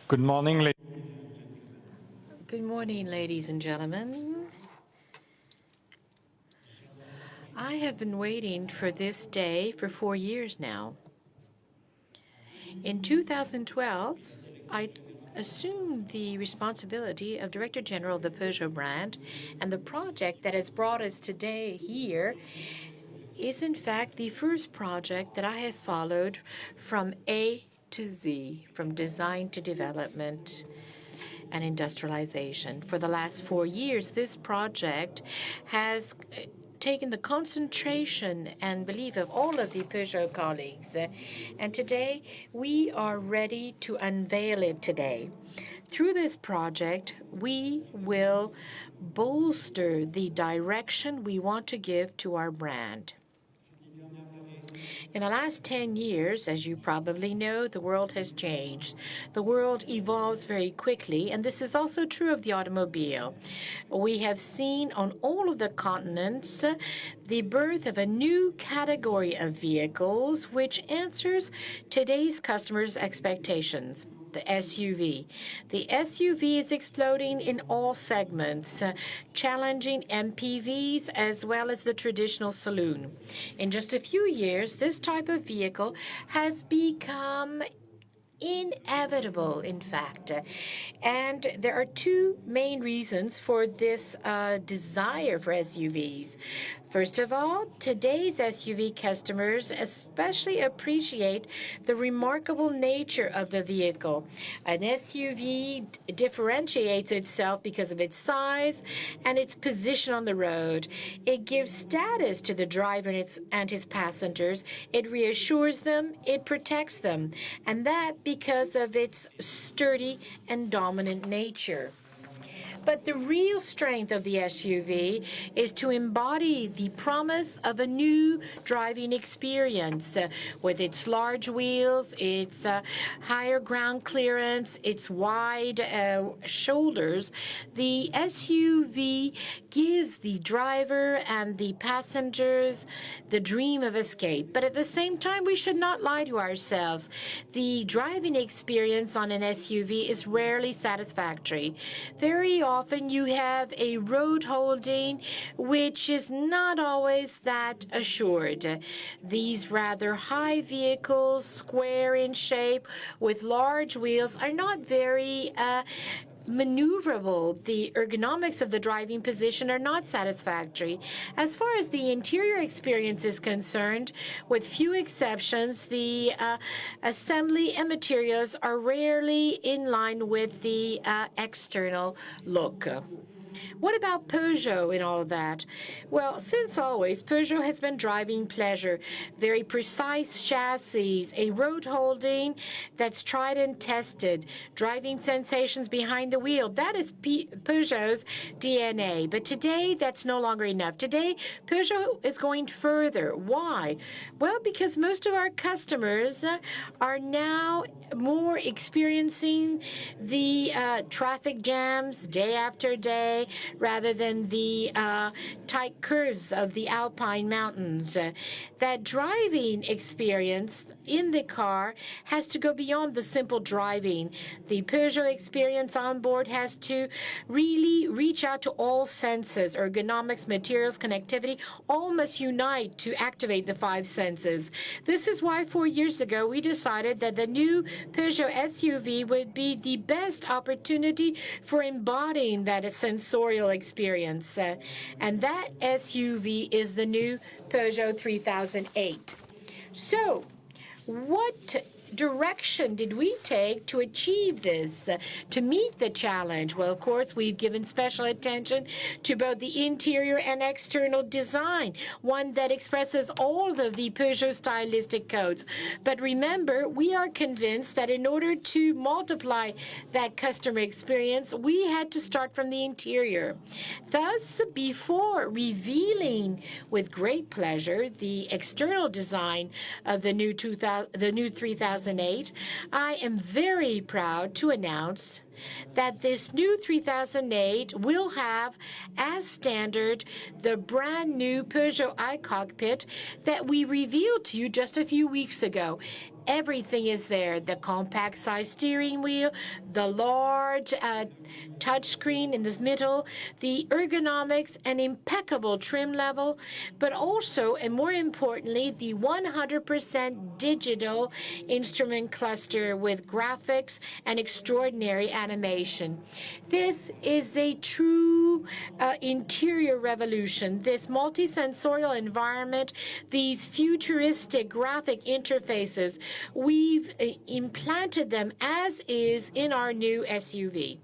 Good morning, ladies. Good morning, ladies and gentlemen. I have been waiting for this day for 4 years now. In 2012, I assumed the responsibility of Director General of the Peugeot brand, and the project that has brought us today here is in fact the first project that I have followed from A to Z, from design to development and industrialization. For the last 4 years, this project has taken the concentration and belief of all of the Peugeot colleagues. And today, we are ready to unveil it today. Through this project, we will bolster the direction we want to give to our brand. In the last 10 years, as you probably know, the world has changed. The world evolves very quickly, and this is also true of the automobile. We have seen on all of the continents the birth of a new category of vehicles which answers today's customers' expectations. The SUV. The SUV is exploding in all segments, challenging MPVs as well as the traditional saloon. In just a few years, this type of vehicle has become inevitable, in fact. And there are two main reasons for this desire for SUVs. First of all, today's SUV customers especially appreciate the remarkable nature of the vehicle. An SUV differentiates itself because of its size and its position on the road. It gives status to the driver and his passengers. It reassures them, it protects them, and that because of its sturdy and dominant nature. But the real strength of the SUV is to embody the promise of a new driving experience with its large wheels, its higher ground clearance, its wide shoulders. The SUV gives the driver and the passengers the dream of escape. But at the same time, we should not lie to ourselves. The driving experience on an SUV is rarely satisfactory. Very often you have a road holding which is not always that assured. These rather high vehicles, square in shape, with large wheels, are not very maneuverable. The ergonomics of the driving position are not satisfactory. As far as the interior experience is concerned, with few exceptions, the assembly and materials are rarely in line with the external look. What about Peugeot in all of that? Well, since always, Peugeot has been driving pleasure. Very precise chassis, a road holding that's tried and tested, driving sensations behind the wheel. That is Peugeot's DNA. But today, that's no longer enough. Today, Peugeot is going further. Why? Well, because most of our customers are now more experiencing the traffic jams day after day, rather than the tight curves of the Alpine mountains. That driving experience in the car has to go beyond the simple driving. The Peugeot experience on board has to really reach out to all senses. Ergonomics, materials, connectivity, all must unite to activate the 5 senses. This is why 4 years ago we decided that the new Peugeot SUV would be the best opportunity for embodying that sensorial experience. And that SUV is the new Peugeot 3008. So, what direction did we take to achieve this, to meet the challenge? Well, of course, we've given special attention to both the interior and external design, one that expresses all of the Peugeot stylistic codes. But remember, we are convinced that in order to multiply that customer experience, we had to start from the interior. Thus, before revealing with great pleasure the external design of the new 3008, I am very proud to announce that this new 3008 will have as standard the brand new Peugeot iCockpit that we revealed to you just a few weeks ago. Everything is there. The compact size steering wheel, the large touchscreen in the middle, the ergonomics, an impeccable trim level, but also, and more importantly, the 100% digital instrument cluster with graphics and extraordinary animation. This is a true interior revolution. This multi-sensorial environment, these futuristic graphic interfaces, we've implanted them as is in our new SUV.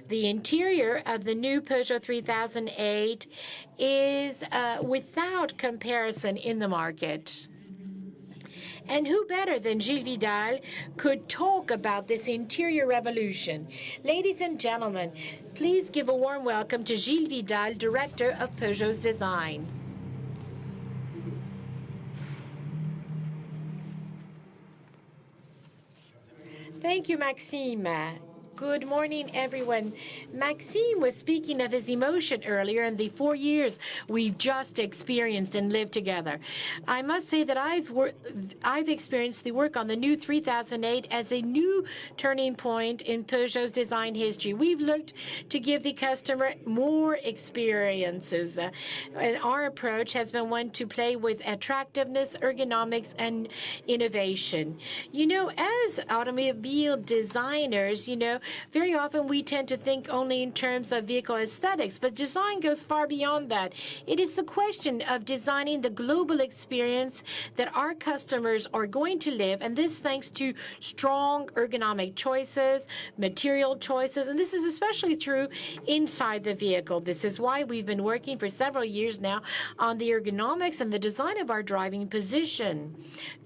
The interior of the new Peugeot 3008 is without comparison in the market. And who better than Giles Vidal could talk about this interior revolution? Ladies and gentlemen, please give a warm welcome to Giles Vidal, Director of Peugeot's Design. Thank you, Maxime. Good morning, everyone. Maxime was speaking of his emotion earlier and the 4 years we've just experienced and lived together. I must say that I've experienced the work on the new 3008 as a new turning point in Peugeot's design history. We've looked to give the customer more experiences. And our approach has been one to play with attractiveness, ergonomics, and innovation. You know, as automobile designers, very often we tend to think only in terms of vehicle aesthetics, but design goes far beyond that. It is the question of designing the global experience that our customers are going to live, and this thanks to strong ergonomic choices, material choices, and this is especially true inside the vehicle. This is why we've been working for several years now on the ergonomics and the design of our driving position.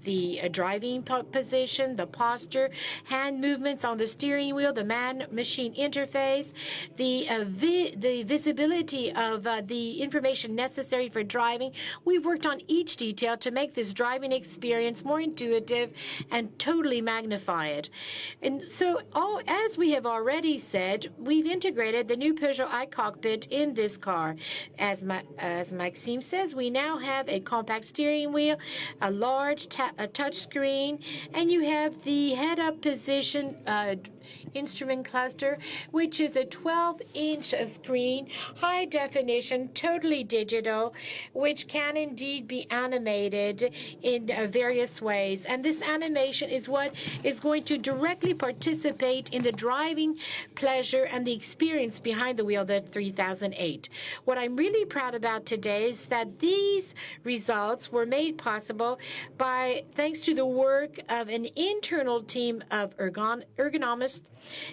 The driving position, the posture, hand movements on the steering wheel, the man-machine interface, the visibility of the information necessary for driving. We've worked on each detail to make this driving experience more intuitive and totally magnify it. And so, as we have already said, we've integrated the new Peugeot iCockpit in this car. As Maxime says, we now have a compact steering wheel, a large touch screen, and you have the head-up position instrument cluster, which is a 12-inch screen, high definition, totally digital, which can indeed be animated in various ways. And this animation is what is going to directly participate in the driving pleasure and the experience behind the wheel of the 3008. What I'm really proud about today is that these results were made possible thanks to the work of an internal team of ergonomists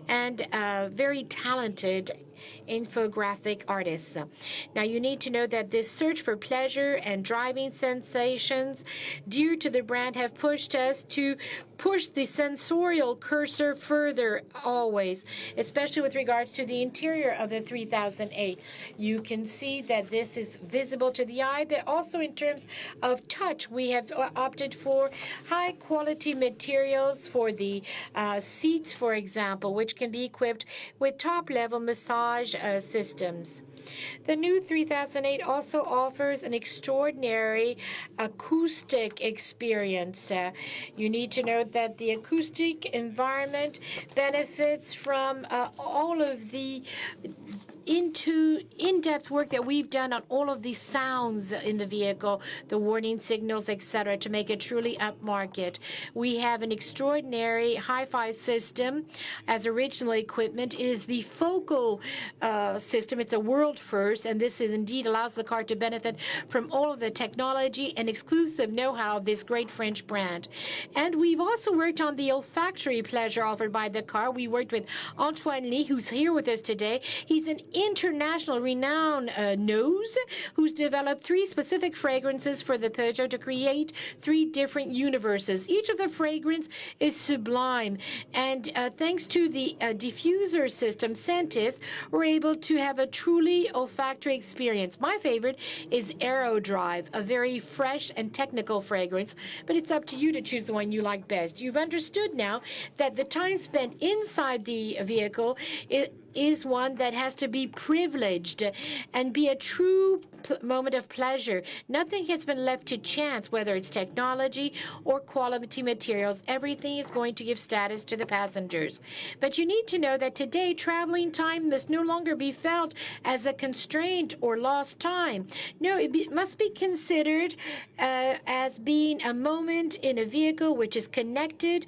and very talented infographic artists. Now, you need to know that this search for pleasure and driving sensations dear to the brand have pushed us to push the sensorial cursor further always, especially with regards to the interior of the 3008. You can see that this is visible to the eye, but also in terms of touch, we have opted for high-quality materials for the seats, for example, which can be equipped with top-level massage systems. The new 3008 also offers an extraordinary acoustic experience. You need to know that the acoustic environment benefits from all of the in-depth work that we've done on all of these sounds in the vehicle, the warning signals, etc., to make it truly upmarket. We have an extraordinary hi-fi system as original equipment. It is the focal system. It's a world first, and this is indeed allows the car to benefit from all of the technology and exclusive know-how of this great French brand. And we've also worked on the olfactory pleasure offered by the car. We worked with Antoine Lee, who's here with us today. He's an international renowned nose who's developed 3 specific fragrances for the Peugeot to create 3 different universes. Each of the fragrance is sublime, and thanks to the diffuser system Sentis, we're able to have a truly olfactory experience. My favorite is Aero Drive, a very fresh and technical fragrance, but it's up to you to choose the one you like best. You've understood now that the time spent inside the vehicle is one that has to be privileged and be a true moment of pleasure. Nothing has been left to chance, whether it's technology or quality materials. Everything is going to give status to the passengers. But you need to know that today, traveling time must no longer be felt as a constraint or lost time. No, it must be considered as being a moment in a vehicle which is connected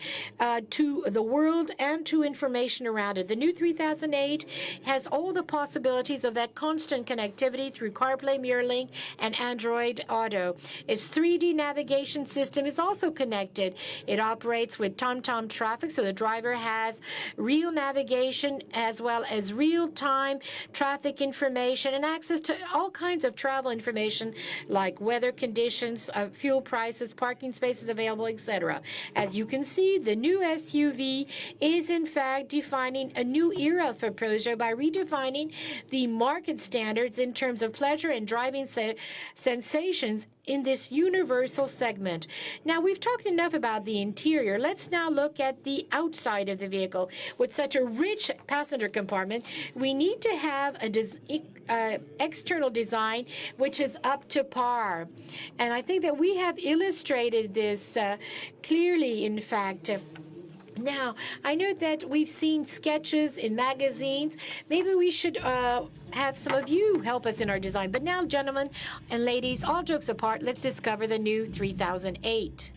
to the world and to information around it. The new 3008 has all the possibilities of that constant connectivity through CarPlay, MirrorLink, and Android Auto. Its 3D navigation system is also connected. It operates with TomTom traffic, so the driver has real navigation as well as real-time traffic information and access to all kinds of travel information like weather conditions, fuel prices, parking spaces available, etc. As you can see, the new SUV is in fact defining a new era for Peugeot by redefining the market standards in terms of pleasure and driving sensations in this universal segment. Now, we've talked enough about the interior. Let's now look at the outside of the vehicle. With such a rich passenger compartment, we need to have a external design which is up to par. And I think that we have illustrated this clearly, in fact. Now, I know that we've seen sketches in magazines. Maybe we should have some of you help us in our design. But now, gentlemen and ladies, all jokes apart, let's discover the new 3008.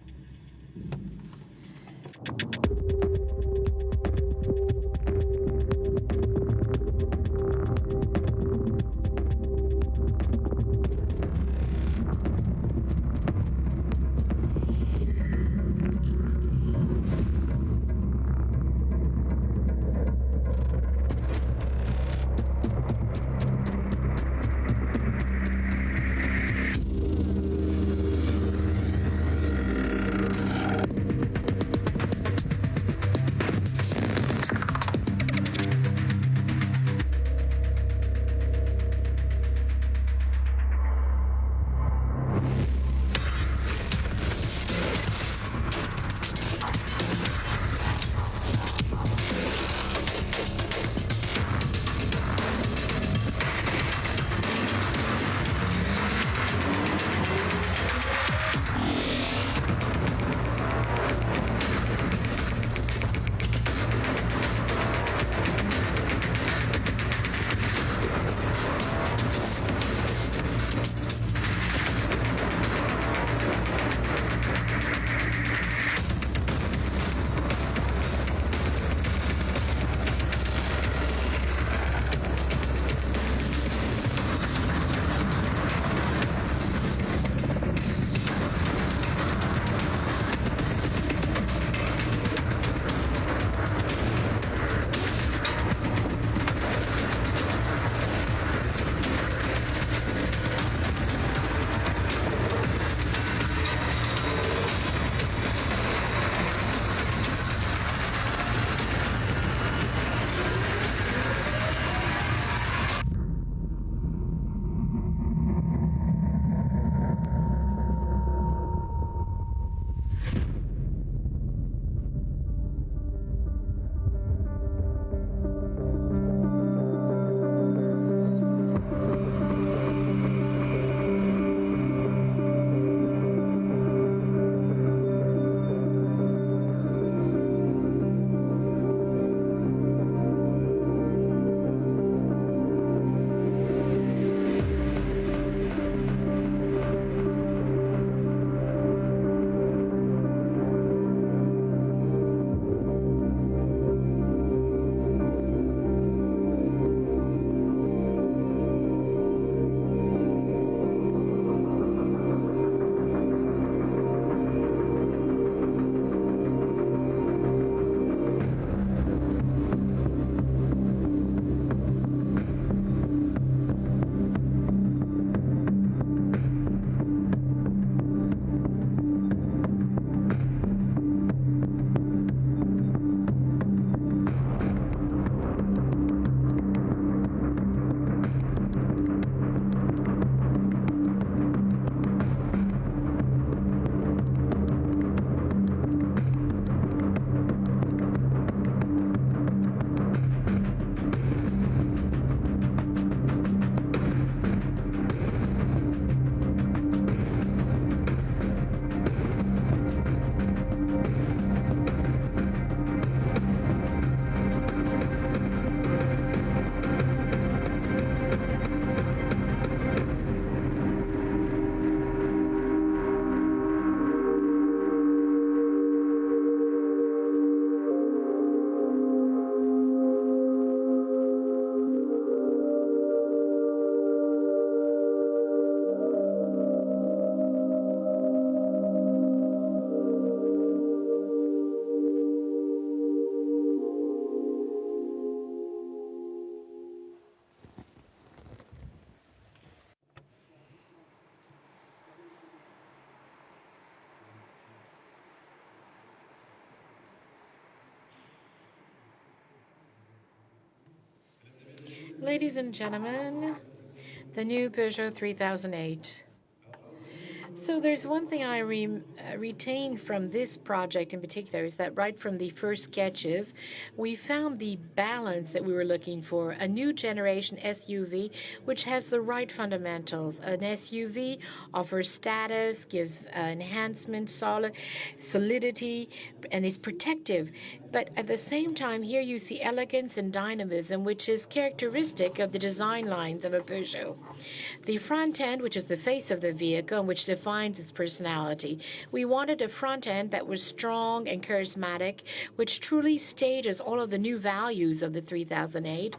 Ladies and gentlemen, the new Peugeot 3008. So there's one thing I retained from this project in particular is that right from the first sketches, we found the balance that we were looking for, a new generation SUV which has the right fundamentals. An SUV offers status, gives enhancement, solidity, and is protective. But at the same time, here you see elegance and dynamism, which is characteristic of the design lines of a Peugeot. The front end, which is the face of the vehicle and which defines its personality. We wanted a front end that was strong and charismatic, which truly stages all of the new values of the 3008,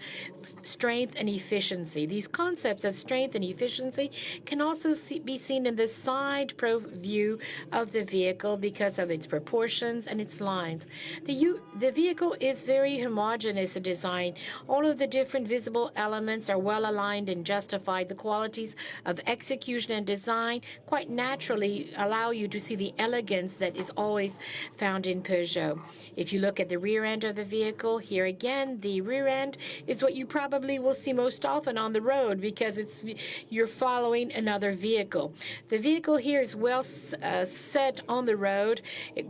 strength and efficiency. These concepts of strength and efficiency can also be seen in the side view of the vehicle because of its proportions and its lines. The vehicle is very homogeneous in design. All of the different visible elements are well aligned and justify the qualities of execution and design quite naturally allow you to see the elegance that is always found in Peugeot. If you look at the rear end of the vehicle, here again, the rear end is what you probably will see most often on the road because you're following another vehicle. The vehicle here is well set on the road,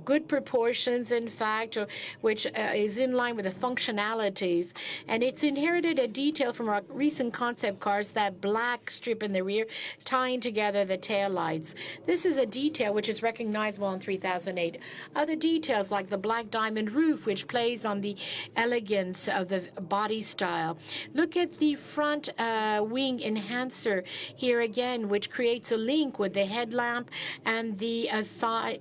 good proportions, in fact, which is in line with the functionalities. And it's inherited a detail from our recent concept cars, that black strip in the rear tying together the taillights. This is a detail which is recognizable in 3008. Other details like the black diamond roof, which plays on the elegance of the body style. Look at the front wing enhancer here again, which creates a link with the headlamp and the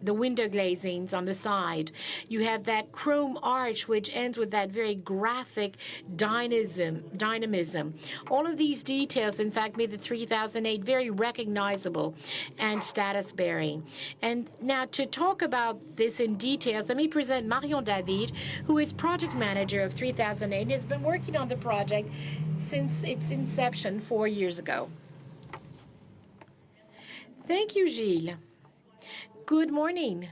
window glazings on the side. You have that chrome arch, which ends with that very graphic dynamism. All of these details, in fact, made the 3008 very recognizable and status-bearing. And now to talk about this in details, let me present Marion David, who is project manager of 3008 and has been working on the project since its inception 4 years ago. Thank you, Gilles. Good morning.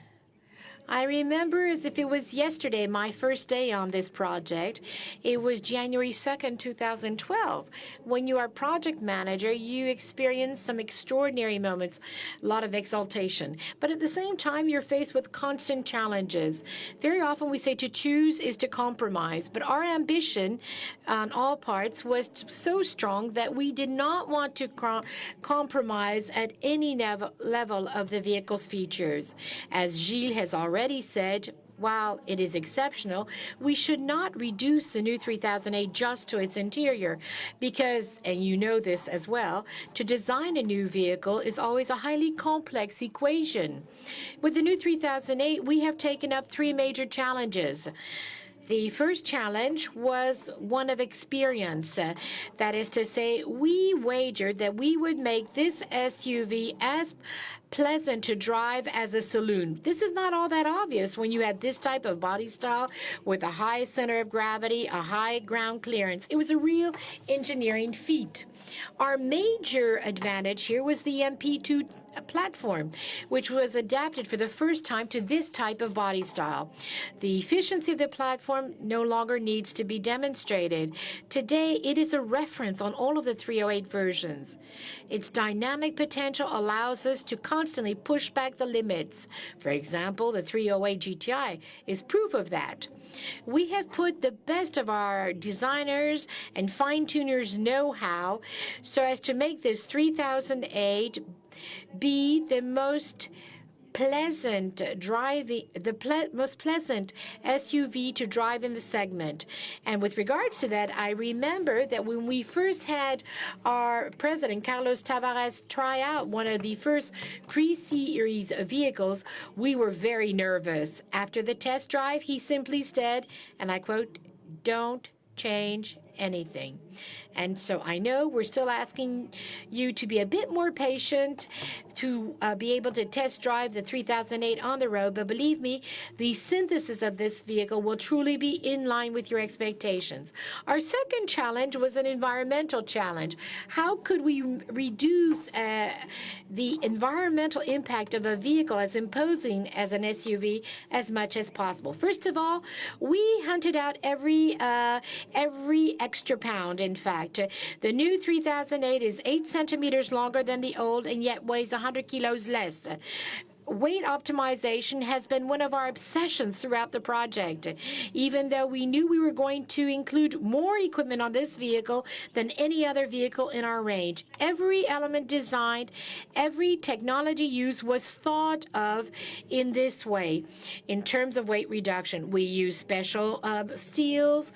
I remember as if it was yesterday, my first day on this project. It was January 2nd, 2012. When you are project manager, you experience some extraordinary moments, a lot of exaltation. But at the same time, you're faced with constant challenges. Very often we say to choose is to compromise. But our ambition on all parts was so strong that we did not want to compromise at any level of the vehicle's features. As Gilles has already said, while it is exceptional, we should not reduce the new 3008 just to its interior because, and you know this as well, to design a new vehicle is always a highly complex equation. With the new 3008, we have taken up 3 major challenges. The first challenge was one of experience. That is to say, we wagered that we would make this SUV as pleasant to drive as a saloon. This is not all that obvious when you have this type of body style with a high center of gravity, a high ground clearance. It was a real engineering feat. Our major advantage here was the MP2 platform, which was adapted for the first time to this type of body style. The efficiency of the platform no longer needs to be demonstrated. Today, it is a reference on all of the 308 versions. Its dynamic potential allows us to constantly push back the limits. For example, the 308 GTI is proof of that. We have put the best of our designers and fine-tuners know-how so as to make this 3008 be the most pleasant most pleasant SUV to drive in the segment. And with regards to that, I remember that when we first had our president, Carlos Tavares, try out one of the first pre-series vehicles, we were very nervous. After the test drive, he simply said, and I quote, "Don't change anything." And so I know we're still asking you to be a bit more patient to be able to test drive the 3008 on the road. But believe me, the synthesis of this vehicle will truly be in line with your expectations. Our second challenge was an environmental challenge. How could we reduce the environmental impact of a vehicle as imposing as an SUV as much as possible? First of all, we hunted out every extra pound, in fact. The new 3008 is 8 centimeters longer than the old and yet weighs 100 kilos less. Weight optimization has been one of our obsessions throughout the project. Even though we knew we were going to include more equipment on this vehicle than any other vehicle in our range, every element designed, every technology used was thought of in this way. In terms of weight reduction, we use special steels,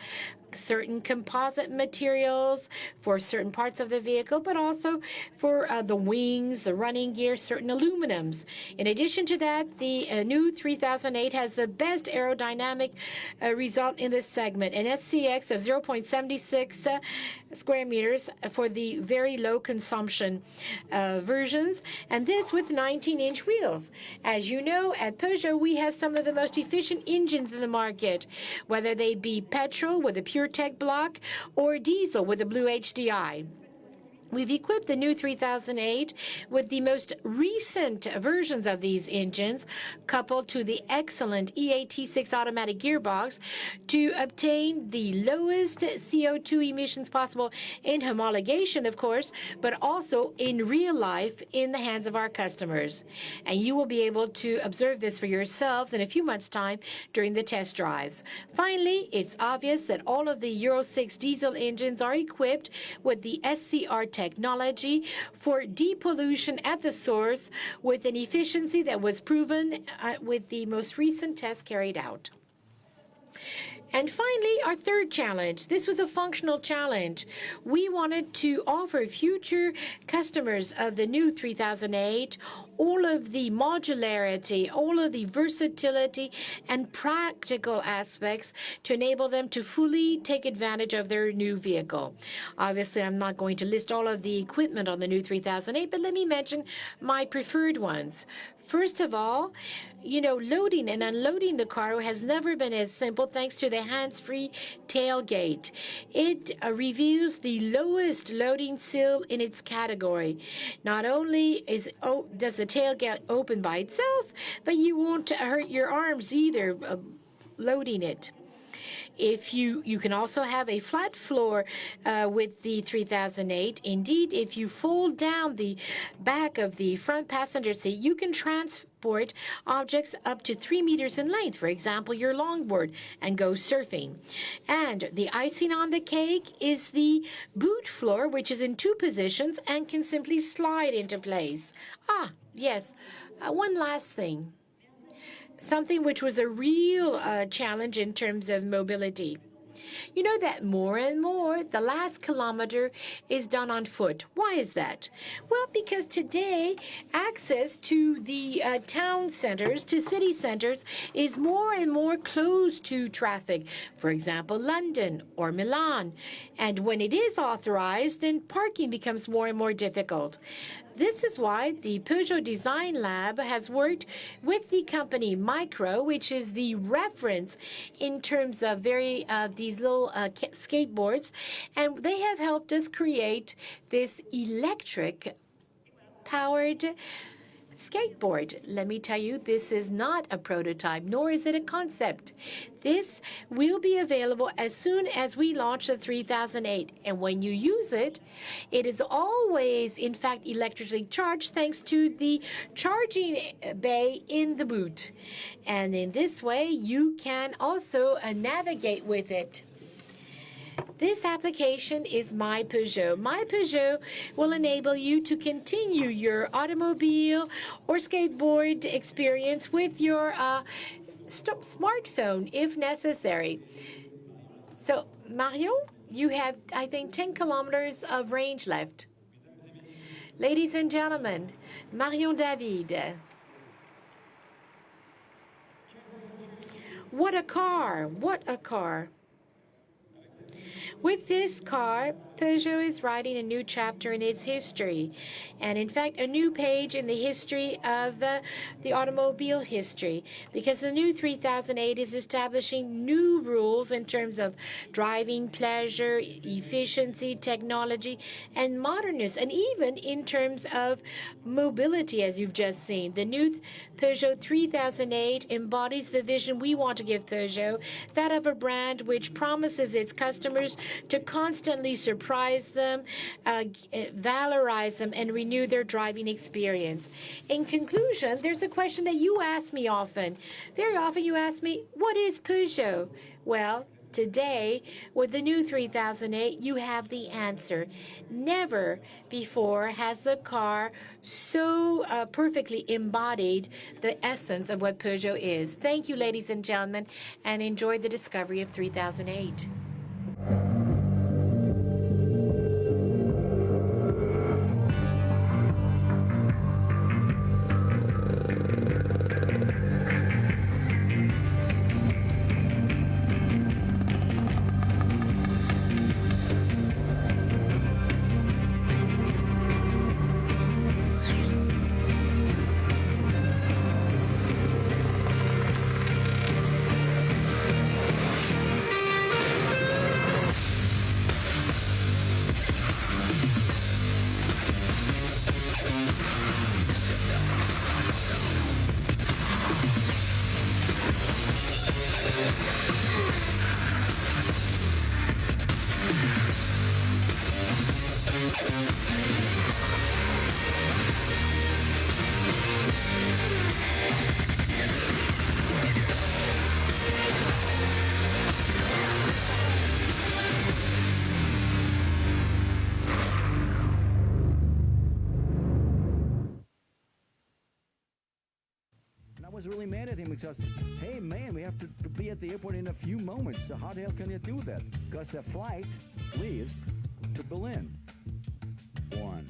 certain composite materials for certain parts of the vehicle, but also for the wings, the running gear, certain aluminums. In addition to that, the new 3008 has the best aerodynamic result in this segment, an SCX of 0.76 square meters for the very low consumption versions, and this with 19-inch wheels. As you know, at Peugeot, we have some of the most efficient engines in the market, whether they be petrol with a pure tech block or diesel with a blue HDI. We've equipped the new 3008 with the most recent versions of these engines, coupled to the excellent EAT6 automatic gearbox, to obtain the lowest CO2 emissions possible in homologation, of course, but also in real life in the hands of our customers. And you will be able to observe this for yourselves in a few months' time during the test drives. Finally, it's obvious that all of the Euro 6 diesel engines are equipped with the SCR technology for depollution at the source with an efficiency that was proven with the most recent test carried out. And finally, our third challenge. This was a functional challenge. We wanted to offer future customers of the new 3008 all of the modularity, all of the versatility and practical aspects to enable them to fully take advantage of their new vehicle. Obviously, I'm not going to list all of the equipment on the new 3008, but let me mention my preferred ones. First of all, loading and unloading the car has never been as simple thanks to the hands-free tailgate. It reveals the lowest loading sill in its category. Not only does the tailgate open by itself, but you won't hurt your arms either loading it. If you can also have a flat floor with the 3008. Indeed, if you fold down the back of the front passenger seat, you can transport objects up to 3 meters in length, for example, your longboard, and go surfing. And the icing on the cake is the boot floor, which is in 2 positions and can simply slide into place. Yes, one last thing. Something which was a real challenge in terms of mobility. You know that more and more, the last kilometer is done on foot. Why is that? Well, because today, access to the town centers, to city centers, is more and more close to traffic. For example, London or Milan. And when it is authorized, then parking becomes more and more difficult. This is why the Peugeot Design Lab has worked with the company Micro, which is the reference in terms of these little skateboards, and they have helped us create this electric-powered skateboard. Let me tell you, this is not a prototype, nor is it a concept. This will be available as soon as we launch the 3008. And when you use it, it is always, in fact, electrically charged thanks to the charging bay in the boot. And in this way, you can also navigate with it. This application is My Peugeot. My Peugeot will enable you to continue your automobile or skateboard experience with your smartphone if necessary. So, Marion, you have, I think, 10 kilometers of range left. Ladies and gentlemen, Marion David. What a car! What a car! With this car, Peugeot is writing a new chapter in its history, and in fact, a new page in the history of the automobile history, because the new 3008 is establishing new rules in terms of driving pleasure, efficiency, technology, and modernness, and even in terms of mobility, as you've just seen. The new Peugeot 3008 embodies the vision we want to give Peugeot, that of a brand which promises its customers to constantly surprise them, valorize them, and renew their driving experience. In conclusion, there's a question that you ask me often. Very often you ask me, what is Peugeot? Well, today, with the new 3008, you have the answer. Never before has the car so perfectly embodied the essence of what Peugeot is. Thank you, ladies and gentlemen, and enjoy the discovery of 3008. Was really mad at him because, hey man, we have to be at the airport in a few moments. So how the hell can you do that? Because the flight leaves to Berlin. One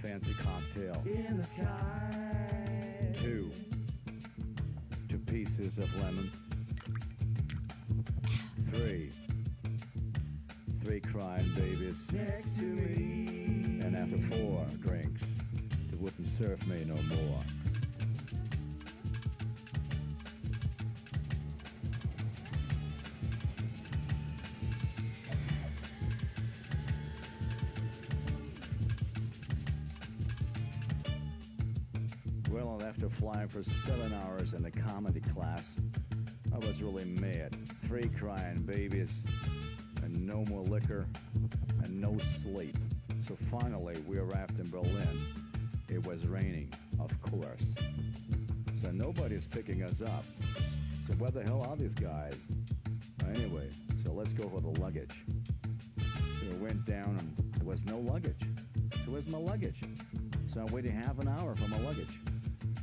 fancy cocktail in the sky. Two pieces of lemon. Three crying babies next to me. And after 4 drinks, they wouldn't serve me no more. Well, after flying for 7 hours in the comedy class, I was really mad. 3 crying babies, and no more liquor, and no sleep. So finally, we arrived in Berlin. It was raining, of course. So nobody's picking us up. So where the hell are these guys? Anyway, so let's go for the luggage. So we went down and there was no luggage. So where's my luggage? So I'm waiting half an hour for my luggage.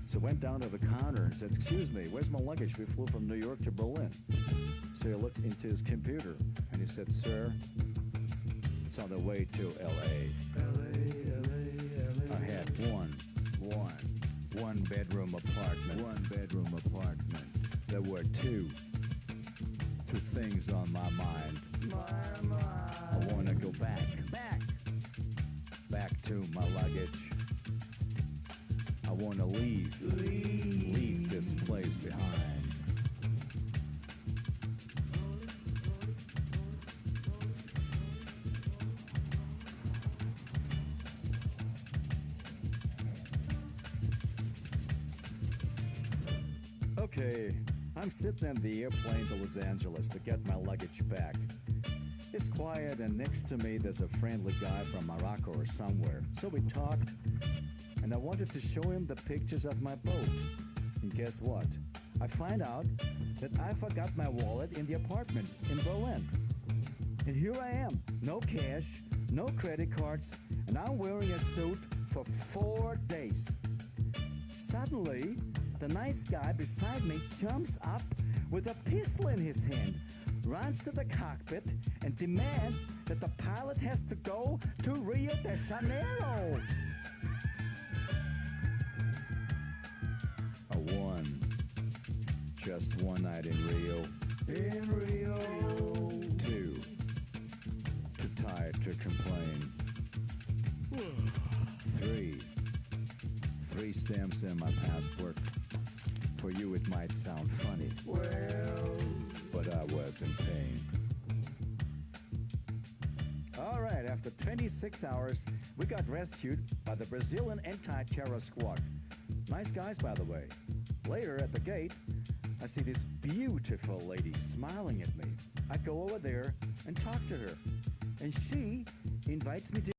So went down to the counter and said, excuse me, where's my luggage? We flew from New York to Berlin. So he looked into his computer and he said, sir, it's on the way to L.A. I had one bedroom apartment. There were two things on my mind. I want to go back to my luggage. I want to leave this place behind. Okay, I'm sitting in the airplane to Los Angeles to get my luggage back. It's quiet, and next to me there's a friendly guy from Morocco or somewhere. So we talked, and I wanted to show him the pictures of my boat. And guess what? I find out that I forgot my wallet in the apartment in Berlin. And here I am, no cash, no credit cards, and I'm wearing a suit for 4 days. Suddenly, the nice guy beside me jumps up with a pistol in his hand, runs to the cockpit, and demands that the pilot has to go to Rio de Janeiro. Just one night in Rio. 2, should complain. Three stamps in my passport. For you it might sound funny. Well, but I was in pain. All right, after 26 hours, we got rescued by the Brazilian anti-terror squad. Nice guys, by the way. Later, at the gate, I see this beautiful lady smiling at me. I go over there and talk to her. And she invites me to